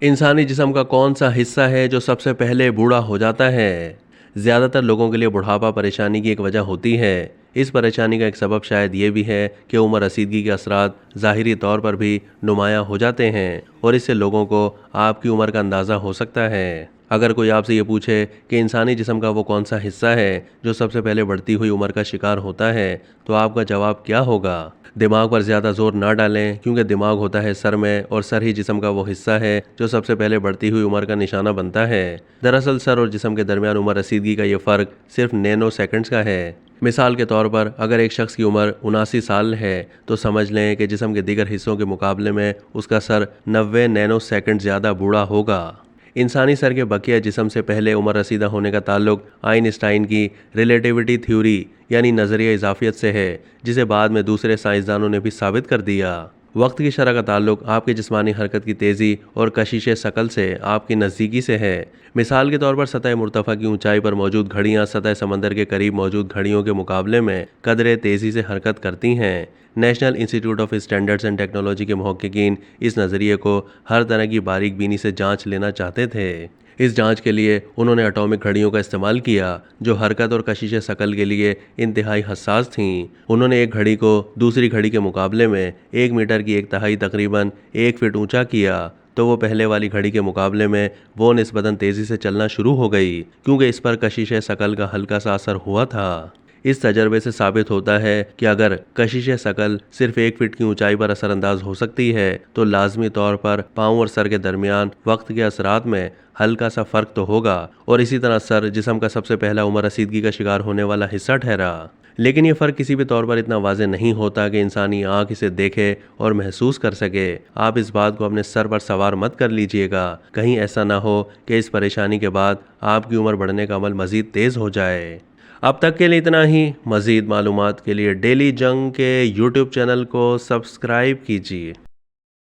इंसानी जिस्म का कौन सा हिस्सा है जो सबसे पहले बूढ़ा हो जाता है? ज़्यादातर लोगों के लिए बुढ़ापा परेशानी की एक वजह होती है। इस परेशानी का एक सबब शायद ये भी है कि उम्र रसीदगी के असरात ज़ाहिरी तौर पर भी नुमायां हो जाते हैं और इससे लोगों को आपकी उम्र का अंदाज़ा हो सकता है। अगर कोई आपसे ये पूछे कि इंसानी जिस्म का वो कौन सा हिस्सा है जो सबसे पहले बढ़ती हुई उम्र का शिकार होता है, तो आपका जवाब क्या होगा? दिमाग पर ज़्यादा जोर ना डालें, क्योंकि दिमाग होता है सर में और सर ही जिस्म का वो हिस्सा है जो सबसे पहले बढ़ती हुई उम्र का निशाना बनता है। दरअसल सर और जिस्म के दरमियान उम्र रसीदगी का ये फ़र्क सिर्फ नैनो सेकंड्स का है। मिसाल के तौर पर अगर एक शख्स की उम्र 79 साल है तो समझ लें कि जिस्म के दीगर हिस्सों के मुकाबले में उसका सर 90 नैनो सेकंड ज़्यादा बूढ़ा होगा। इंसानी सर के बकिया जिस्म से पहले उम्र रसीदा होने का ताल्लुक आइंस्टाइन की रिलेटिविटी थ्योरी यानी नज़रिया इजाफियत से है, जिसे बाद में दूसरे साइंसदानों ने भी साबित कर दिया। वक्त की शरह का ताल्लुक आपकी जिस्मानी हरकत की तेज़ी और कशिश शकल से आपकी नज़दीकी से है। मिसाल के तौर पर सतह मुर्तफ़ा की ऊंचाई पर मौजूद घड़ियां सतह समंदर के करीब मौजूद घड़ियों के मुकाबले में कदरे तेज़ी से हरकत करती हैं। National institute of standards and technology के मुहक्किकीन इस नज़रिए को हर तरह की बारीक बीनी से जांच लेना चाहते थे। इस जांच के लिए उन्होंने एटॉमिक घड़ियों का इस्तेमाल किया जो हरकत और कशिश शकल के लिए इंतहाई हसास थीं। उन्होंने एक घड़ी को दूसरी घड़ी के मुकाबले में 1 मीटर की 1/3 तकरीबन 1 फीट ऊंचा किया, तो वो पहले वाली घड़ी के मुकाबले में वो निस्बतन तेज़ी से चलना शुरू हो गई, क्योंकि इस पर कशिश शकल का हल्का सा असर हुआ था। इस तजर्बे से साबित होता है कि अगर कशिश शकल सिर्फ 1 फीट की ऊंचाई पर असरअंदाज हो सकती है, तो लाजमी तौर पर पाँव और सर के दरमियान वक्त के असरात में हल्का सा फर्क तो होगा, और इसी तरह सर जिस्म का सबसे पहला उम्र रसीदगी का शिकार होने वाला हिस्सा ठहरा। लेकिन ये फ़र्क किसी भी तौर पर इतना वाज़ेह नहीं होता कि इंसानी आँख इसे देखे और महसूस कर सके। आप इस बात को अपने सर पर सवार मत कर लीजिएगा, कहीं ऐसा ना हो कि इस परेशानी के बाद आपकी उम्र बढ़ने का अमल मज़ीद तेज़ हो जाए। अब तक के लिए इतना ही। मज़ीद मालूमात के लिए डेली जंग के यूट्यूब चैनल को सब्सक्राइब कीजिए।